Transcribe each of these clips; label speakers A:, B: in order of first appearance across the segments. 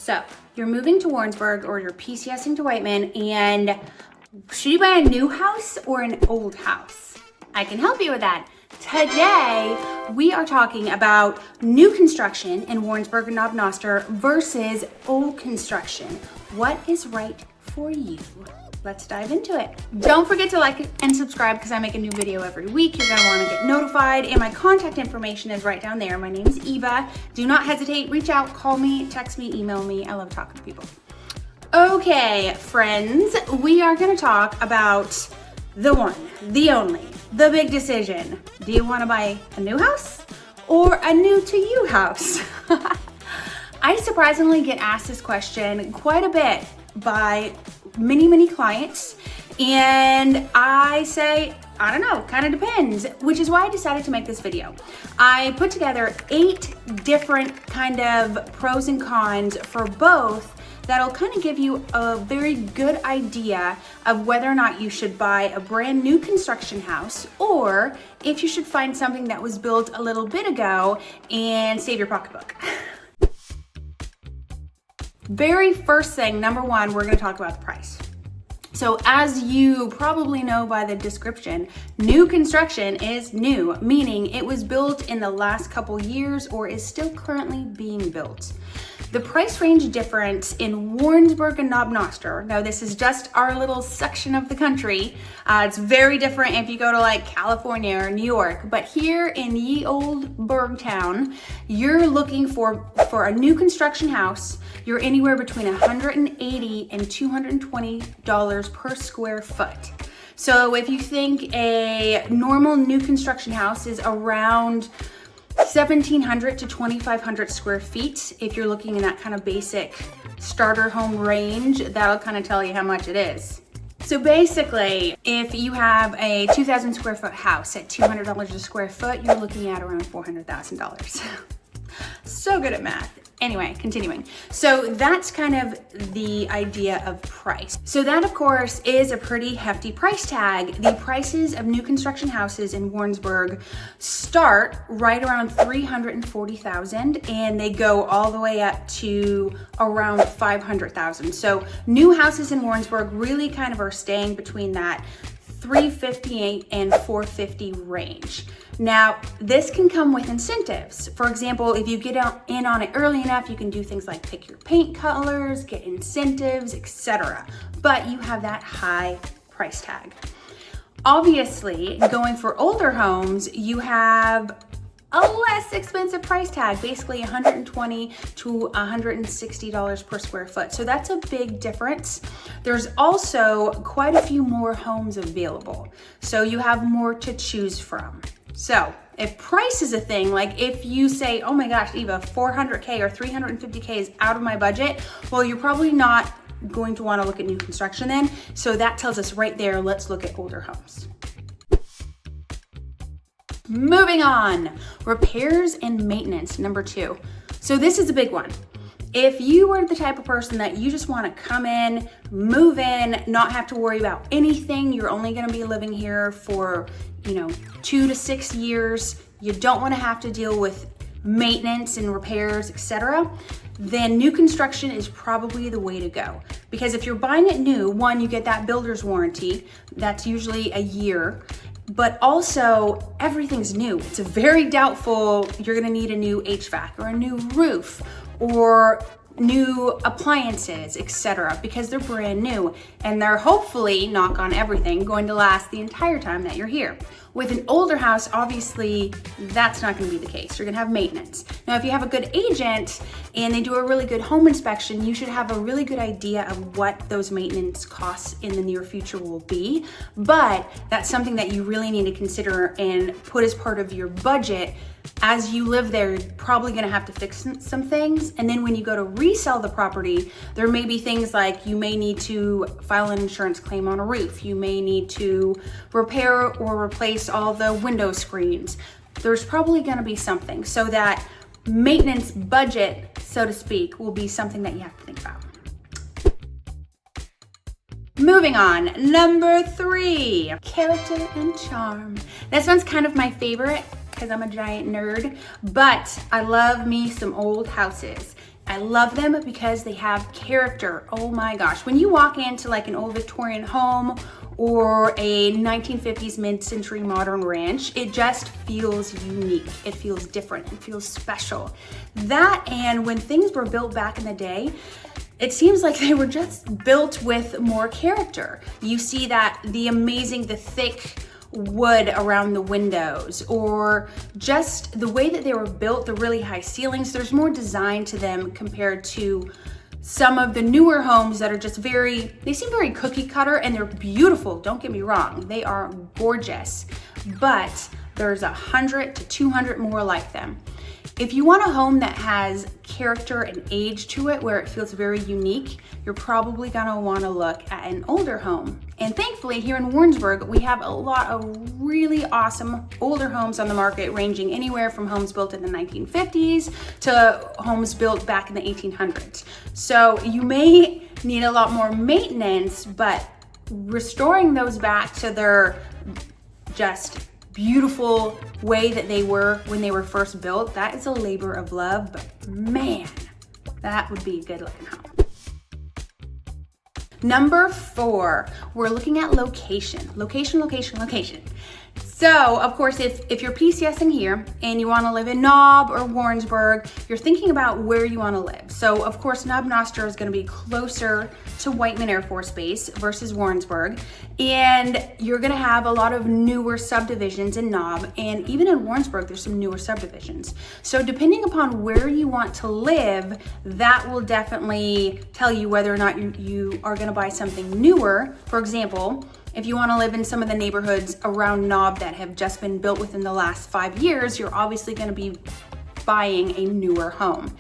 A: So you're moving to Warrensburg or you're PCSing to Whiteman, and should you buy a new house or an old house? I can help you with that. Today, we are talking about new construction in Warrensburg and Knob Noster versus old construction. What is right for you? Let's dive into it. Don't forget to like and subscribe because I make a new video every week. You're gonna wanna get notified, and my contact information is right down there. My name is Eva. Do not hesitate, reach out, call me, text me, email me. I love talking to people. Okay, friends, we are gonna talk about the one, the only, the big decision. Do you wanna buy a new house or a new to you house? I surprisingly get asked this question quite a bit by many clients, and I say, I don't know, kind of depends, which is why I decided to make this video. I put together 8 different kind of pros and cons for both that'll kind of give you a very good idea of whether or not you should buy a brand new construction house or if you should find something that was built a little bit ago and save your pocketbook. Very first thing, number one, we're gonna talk about the price. So as you probably know by the description, new construction is new, meaning it was built in the last couple years or is still currently being built. The price range difference in Warrensburg and Knob Noster, now this is just our little section of the country. It's very different if you go to like California or New York, but here in ye old Burg town, you're looking for a new construction house, you're anywhere between $180 and $220 per square foot. So if you think a normal new construction house is around 1,700 to 2,500 square feet. If you're looking in that kind of basic starter home range, that'll kind of tell you how much it is. So basically, if you have a 2,000 square foot house at $200 a square foot, you're looking at around $400,000. So good at math. Anyway, continuing. So that's kind of the idea of price. So that, of course, is a pretty hefty price tag. The prices of new construction houses in Warrensburg start right around $340,000 and they go all the way up to around $500,000. So new houses in Warrensburg really kind of are staying between that $358 and $450 range. Now, this can come with incentives. For example, if you get in on it early enough, you can do things like pick your paint colors, get incentives, etc. But you have that high price tag. Obviously, going for older homes, you have a less expensive price tag, basically $120 to $160 per square foot. So that's a big difference. There's also quite a few more homes available. So you have more to choose from. So if price is a thing, like if you say, oh my gosh, Eva, 400K or 350K is out of my budget, well, you're probably not going to want to look at new construction then. So that tells us right there, let's look at older homes. Moving on, repairs and maintenance, number 2. So this is a big one. If you are the type of person that you just want to come in, move in, not have to worry about anything, you're only going to be living here for, 2 to 6 years, you don't want to have to deal with maintenance and repairs, etc., then new construction is probably the way to go. Because if you're buying it new, one, you get that builder's warranty, that's usually a year. But also everything's new. It's very doubtful you're gonna need a new HVAC or a new roof or new appliances, etc., because they're brand new and they're hopefully, knock on everything, going to last the entire time that you're here. With an older house, obviously, that's not gonna be the case. You're gonna have maintenance. Now, if you have a good agent and they do a really good home inspection, you should have a really good idea of what those maintenance costs in the near future will be. But that's something that you really need to consider and put as part of your budget. As you live there, you're probably gonna have to fix some things. And then when you go to resell the property, there may be things like you may need to file an insurance claim on a roof. You may need to repair or replace all the window screens. There's probably gonna be something. So that maintenance budget, so to speak, will be something that you have to think about. Moving on, number 3, character and charm. This one's kind of my favorite because I'm a giant nerd, but I love me some old houses. I love them because they have character. Oh my gosh. When you walk into like an old Victorian home or a 1950s mid-century modern ranch, it just feels unique. It feels different. It feels special. That, and when things were built back in the day, it seems like they were just built with more character. You see that the thick wood around the windows, or just the way that they were built, the really high ceilings. There's more design to them compared to some of the newer homes that are just they seem very cookie cutter, and they're beautiful. Don't get me wrong, they are gorgeous, but there's 100 to 200 more like them. If you want a home that has character and age to it, where it feels very unique, you're probably gonna wanna look at an older home. And thankfully here in Warrensburg, we have a lot of really awesome older homes on the market, ranging anywhere from homes built in the 1950s to homes built back in the 1800s. So you may need a lot more maintenance, but restoring those back to their just beautiful way that they were when they were first built, that is a labor of love, but man, that would be a good looking home. Number 4, we're looking at location. Location. So, of course, if you're PCSing here and you want to live in Knob or Warrensburg, you're thinking about where you want to live. So, of course, Knob Noster is going to be closer to Whiteman Air Force Base versus Warrensburg, and you're going to have a lot of newer subdivisions in Knob, and even in Warrensburg, there's some newer subdivisions. So, depending upon where you want to live, that will definitely tell you whether or not you are going to buy something newer. For example, if you want to live in some of the neighborhoods around Knob that have just been built within the last 5 years, you're obviously going to be buying a newer home.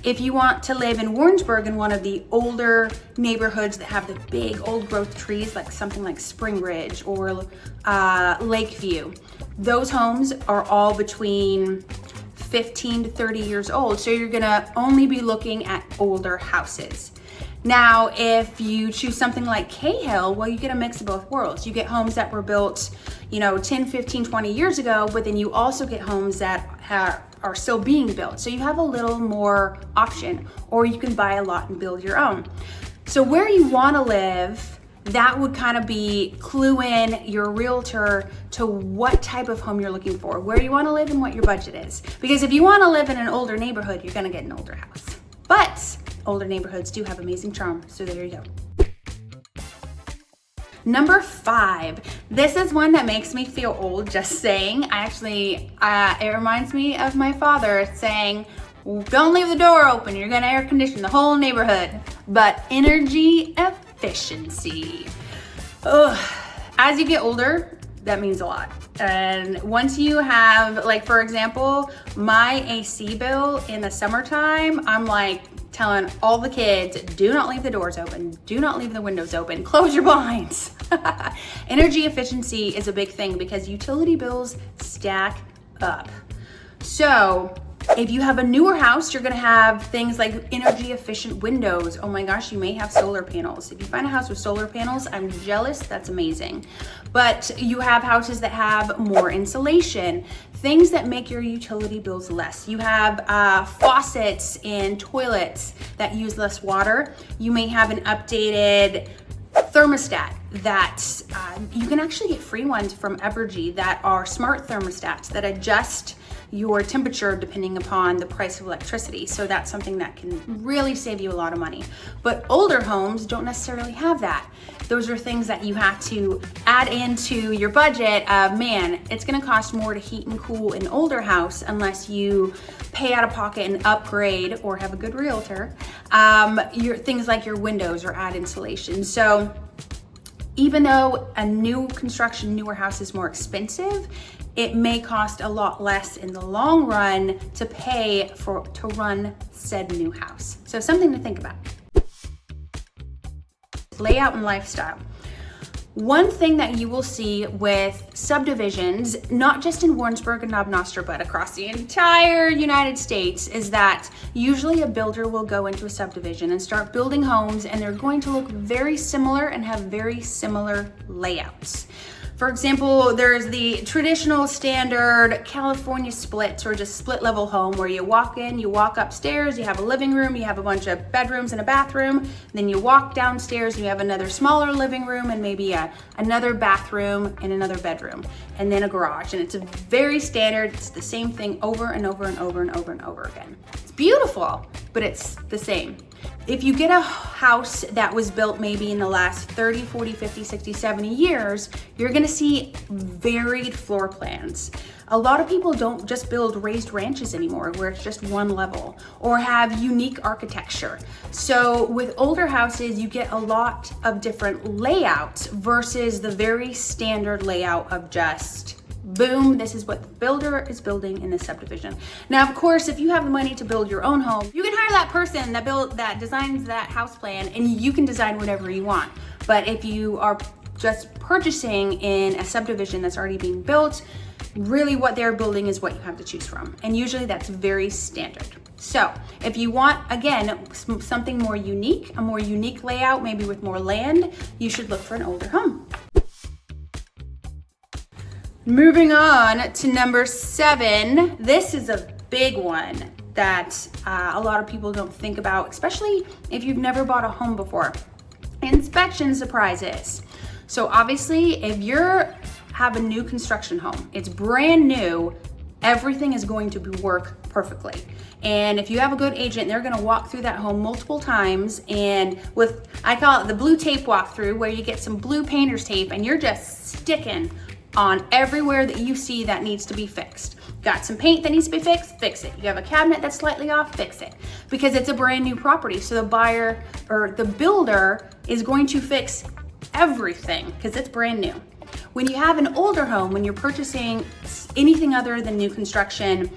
A: If you want to live in Warrensburg in one of the older neighborhoods that have the big old growth trees, like something like Spring Ridge or Lakeview, those homes are all between 15 to 30 years old. So you're going to only be looking at older houses. Now, if you choose something like Cahill, well, you get a mix of both worlds. You get homes that were built, 10, 15, 20 years ago, but then you also get homes that are still being built. So you have a little more option, or you can buy a lot and build your own. So where you want to live, that would kind of be clue in your realtor to what type of home you're looking for, where you want to live and what your budget is. Because if you want to live in an older neighborhood, you're going to get an older house. But older neighborhoods do have amazing charm, so there you go. Number 5, this is one that makes me feel old just saying. It reminds me of my father saying, don't leave the door open, you're gonna air condition the whole neighborhood. But energy efficiency. As you get older, that means a lot. And once you have, like, for example, my AC bill in the summertime, I'm like telling all the kids, do not leave the doors open, do not leave the windows open, close your blinds. Energy efficiency is a big thing because utility bills stack up. So if you have a newer house, you're gonna have things like energy efficient windows. Oh my gosh, you may have solar panels. If you find a house with solar panels, I'm jealous, that's amazing. But you have houses that have more insulation, things that make your utility bills less. You have faucets and toilets that use less water. You may have an updated thermostat that you can actually get free ones from Evergy that are smart thermostats that adjust your temperature depending upon the price of electricity. So that's something that can really save you a lot of money. But older homes don't necessarily have that. Those are things that you have to add into your budget of, man, it's gonna cost more to heat and cool an older house unless you pay out of pocket and upgrade or have a good realtor. Your things like your windows or add insulation. So even though a new construction, newer house is more expensive, it may cost a lot less in the long run to pay to run said new house. So something to think about. Layout and lifestyle. One thing that you will see with subdivisions, not just in Warrensburg and Knob Noster, but across the entire United States, is that usually a builder will go into a subdivision and start building homes, and they're going to look very similar and have very similar layouts. For example, there's the traditional standard California splits or just split level home where you walk in, you walk upstairs, you have a living room, you have a bunch of bedrooms and a bathroom, then you walk downstairs, you have another smaller living room and maybe another bathroom and another bedroom, and then a garage. And it's very standard. It's the same thing over and over and over and over and over again. It's beautiful, but it's the same. If you get a house that was built maybe in the last 30, 40, 50, 60, 70 years, you're gonna see varied floor plans. A lot of people don't just build raised ranches anymore where it's just one level or have unique architecture. So with older houses, you get a lot of different layouts versus the very standard layout of just boom, this is what the builder is building in this subdivision. Now, of course, if you have the money to build your own home, you can hire that person that designs that house plan, and you can design whatever you want. But if you are just purchasing in a subdivision that's already being built, really what they're building is what you have to choose from. And usually that's very standard. So if you want, again, something more unique, a more unique layout, maybe with more land, you should look for an older home. Moving on to number 7, this is a big one that a lot of people don't think about, especially if you've never bought a home before. Inspection surprises. So obviously, if you're have a new construction home, it's brand new, everything is going to work perfectly. And if you have a good agent, they're gonna walk through that home multiple times, and I call it the blue tape walkthrough, where you get some blue painter's tape and you're just sticking on everywhere that you see that needs to be fixed. Got some paint that needs to be fixed, fix it. You have a cabinet that's slightly off, fix it. Because it's a brand new property, so the buyer or the builder is going to fix everything because it's brand new. When you have an older home, when you're purchasing anything other than new construction,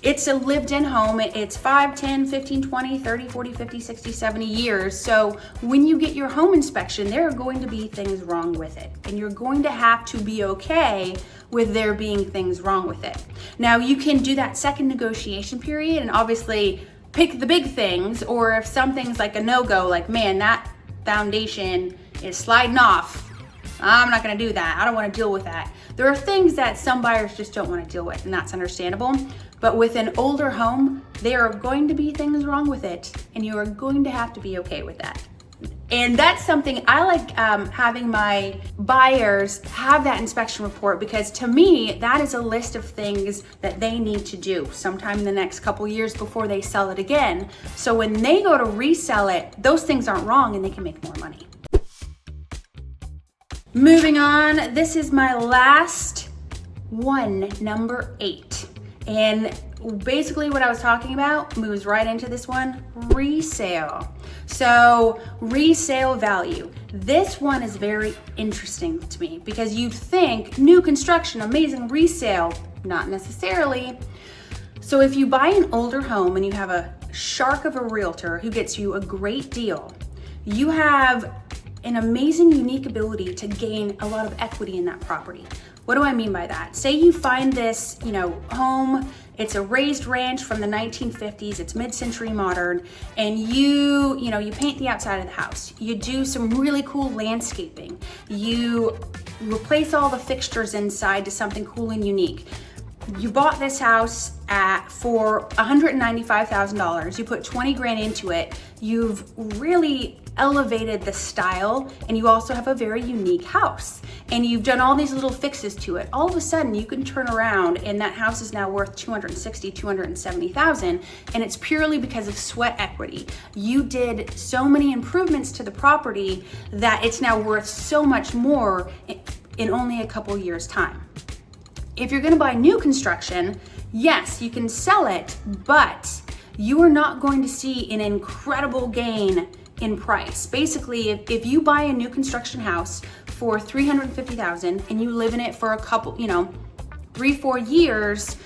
A: it's a lived-in home. It's 5, 10, 15, 20, 30, 40, 50, 60, 70 years. So when you get your home inspection, there are going to be things wrong with it. And you're going to have to be okay with there being things wrong with it. Now, you can do that second negotiation period and obviously pick the big things, or if something's like a no-go, like, man, that foundation is sliding off, I'm not gonna do that. I don't wanna deal with that. There are things that some buyers just don't wanna deal with, and that's understandable. But with an older home, there are going to be things wrong with it, and you are going to have to be okay with that. And that's something I like having my buyers have that inspection report, because to me, that is a list of things that they need to do sometime in the next couple years before they sell it again. So when they go to resell it, those things aren't wrong and they can make more money. Moving on, this is my last one, number 8. And basically what I was talking about moves right into this one, resale. So resale value. This one is very interesting to me because you'd think new construction, amazing resale, not necessarily. So if you buy an older home and you have a shark of a realtor who gets you a great deal, you have an amazing, unique ability to gain a lot of equity in that property. What do I mean by that? Say you find this, home, it's a raised ranch from the 1950s, it's mid-century modern, and you paint the outside of the house. You do some really cool landscaping. You replace all the fixtures inside to something cool and unique. You bought this house for $195,000. You put 20 grand into it. You've really elevated the style, and you also have a very unique house. And you've done all these little fixes to it. All of a sudden, you can turn around and that house is now worth $260,000, $270,000, and it's purely because of sweat equity. You did so many improvements to the property that it's now worth so much more in only a couple years' time. If you're gonna buy new construction, yes, you can sell it, but you are not going to see an incredible gain in price. Basically, if you buy a new construction house for $350,000 and you live in it for a couple, 3-4 years,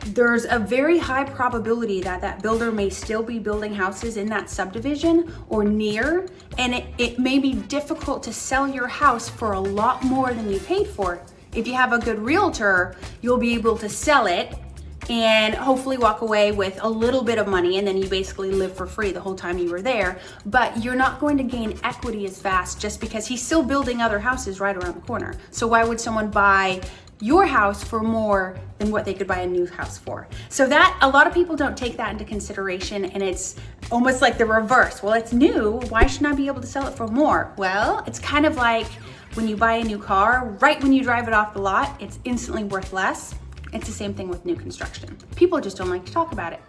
A: there's a very high probability that that builder may still be building houses in that subdivision or near, and it may be difficult to sell your house for a lot more than you paid for it. If you have a good realtor, you'll be able to sell it and hopefully walk away with a little bit of money, and then you basically live for free the whole time you were there. But you're not going to gain equity as fast just because he's still building other houses right around the corner. So why would someone buy your house for more than what they could buy a new house for? So that, a lot of people don't take that into consideration, and it's almost like the reverse. Well, it's new, why shouldn't I be able to sell it for more? Well, it's kind of like when you buy a new car, right when you drive it off the lot, it's instantly worth less. It's the same thing with new construction. People just don't like to talk about it.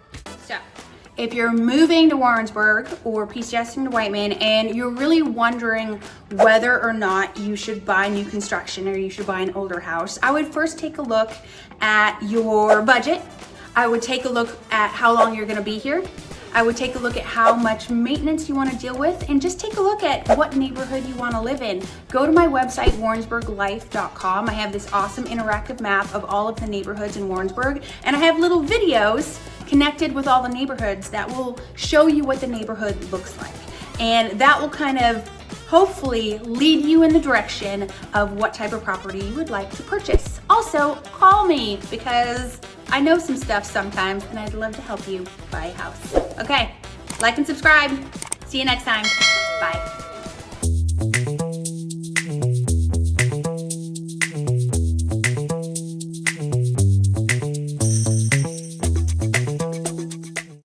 A: So if you're moving to Warrensburg or PCSing to Whiteman and you're really wondering whether or not you should buy new construction or you should buy an older house, I would first take a look at your budget. I would take a look at how long you're gonna be here. I would take a look at how much maintenance you want to deal with, and just take a look at what neighborhood you want to live in. Go to my website, warrensburglife.com. I have this awesome interactive map of all of the neighborhoods in Warrensburg, and I have little videos connected with all the neighborhoods that will show you what the neighborhood looks like. And that will kind of hopefully lead you in the direction of what type of property you would like to purchase. Also, call me because I know some stuff sometimes and I'd love to help you buy a house. Okay, like and subscribe. See you next time. Bye.